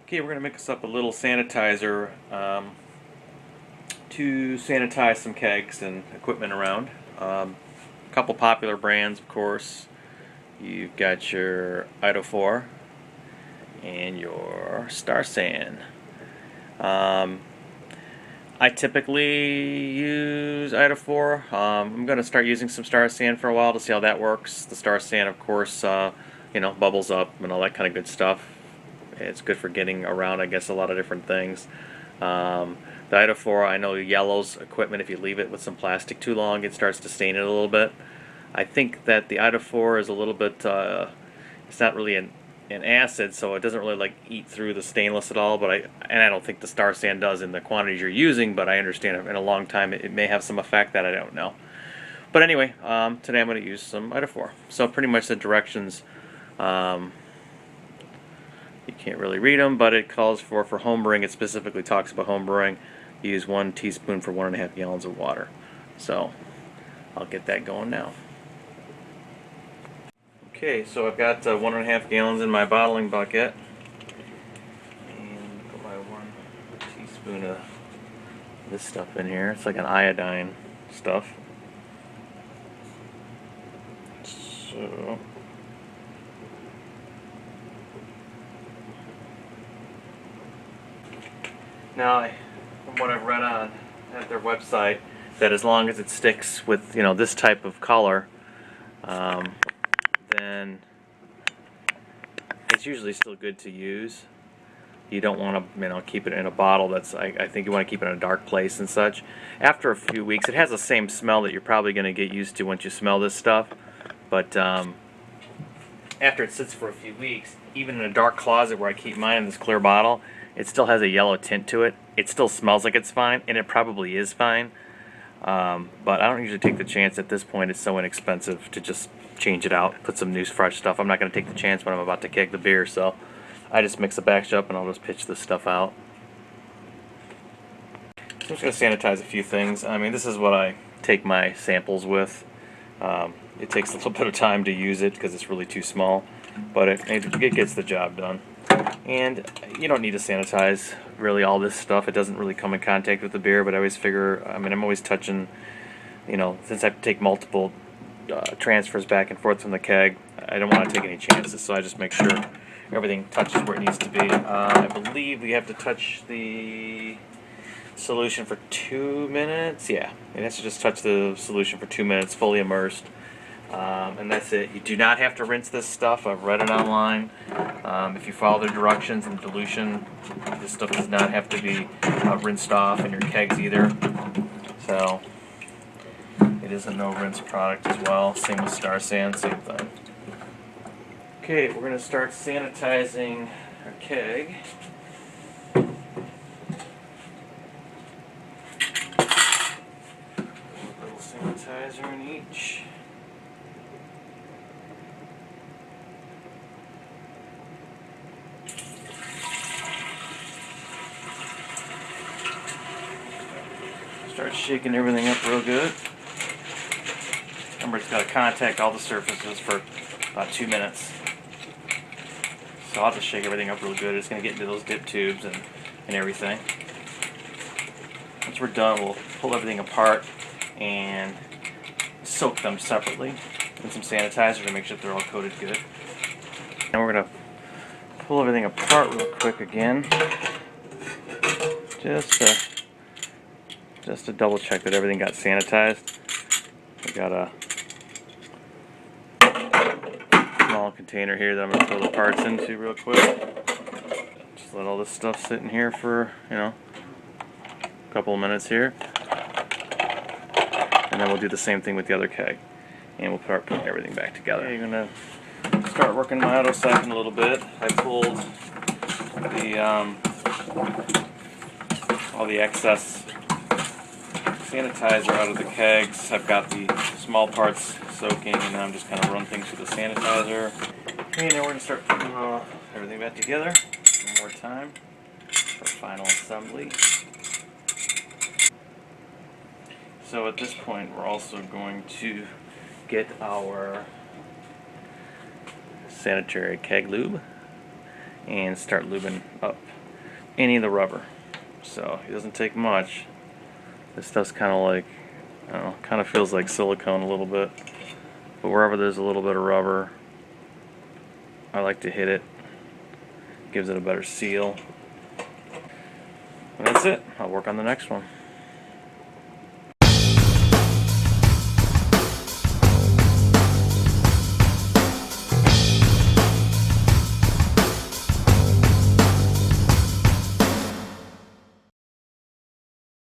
Okay, we're going to mix up a little sanitizer to sanitize some kegs and equipment around. A couple popular brands, of course. You've got your Iodophor and your Star San. I typically use Iodophor. I'm going to start using some Star San for a while to see how that works. The Star San, of course, bubbles up and all that kind of good stuff. It's good for getting around, I guess, a lot of different things. The Iodophor, I know yellows equipment. If you leave it with some plastic too long, it starts to stain it a little bit. I think that the Iodophor is a little bit, it's not really an acid, so it doesn't really eat through the stainless at all. But I don't think the Star San does in the quantities you're using. But I understand in a long time it may have some effect that I don't know. But anyway, today I'm going to use some Iodophor. So pretty much the directions. You can't really read them, but it calls for home brewing. It specifically talks about home brewing. You use 1 teaspoon for 1.5 gallons of water. So I'll get that going now. Okay, so I've got 1.5 gallons in my bottling bucket, and put my 1 teaspoon of this stuff in here. It's like an iodine stuff. So now, from what I've read on at their website, that as long as it sticks with this type of color, then it's usually still good to use. You don't want to keep it in a bottle that's I think you want to keep it in a dark place and such. After a few weeks, it has the same smell that you're probably going to get used to once you smell this stuff. But after it sits for a few weeks, even in a dark closet where I keep mine in this clear bottle, it still has a yellow tint to it. It still smells like it's fine, and it probably is fine. But I don't usually take the chance at this point. It's so inexpensive to just change it out, put some new fresh stuff. I'm not going to take the chance when I'm about to keg the beer, so I just mix the batch up and I'll just pitch this stuff out. So I'm just going to sanitize a few things. I mean, this is what I take my samples with. It takes a little bit of time to use it because it's really too small, but it gets the job done. And you don't need to sanitize really all this stuff. It doesn't really come in contact with the beer, but I always figure, I'm always touching, since I have to take multiple transfers back and forth from the keg, I don't want to take any chances, so I just make sure everything touches where it needs to be. I believe we have to touch the solution for 2 minutes. Yeah, it has to just touch the solution for 2 minutes, fully immersed. And that's it. You do not have to rinse this stuff. I've read it online. If you follow the directions and dilution, this stuff does not have to be rinsed off in your kegs either. So it is a no rinse product as well. Same with Star San, same thing. Okay, we're going to start sanitizing our keg. A little sanitizer in each. Start shaking everything up real good. Remember, it's got to contact all the surfaces for about 2 minutes. So I'll just shake everything up real good. It's going to get into those dip tubes and everything. Once we're done, we'll pull everything apart and soak them separately in some sanitizer to make sure they're all coated good. And we're going to pull everything apart real quick again. Just to double check that everything got sanitized. We got a small container here that I'm going to throw the parts into real quick. Just let all this stuff sit in here for, a couple of minutes here. And then we'll do the same thing with the other keg. And we'll start putting everything back together. Okay, you're going to start working my auto siphon a little bit. I pulled all the excess sanitizer out of the kegs. I've got the small parts soaking, and then I'm just kind of run things through the sanitizer. Okay, now we're going to start putting everything back together one more time for final assembly. So at this point, we're also going to get our sanitary keg lube and start lubing up any of the rubber. So it doesn't take much. This stuff's kind of like, I don't know, kind of feels like silicone a little bit. But wherever there's a little bit of rubber, I like to hit it. Gives it a better seal. And that's it. I'll work on the next one.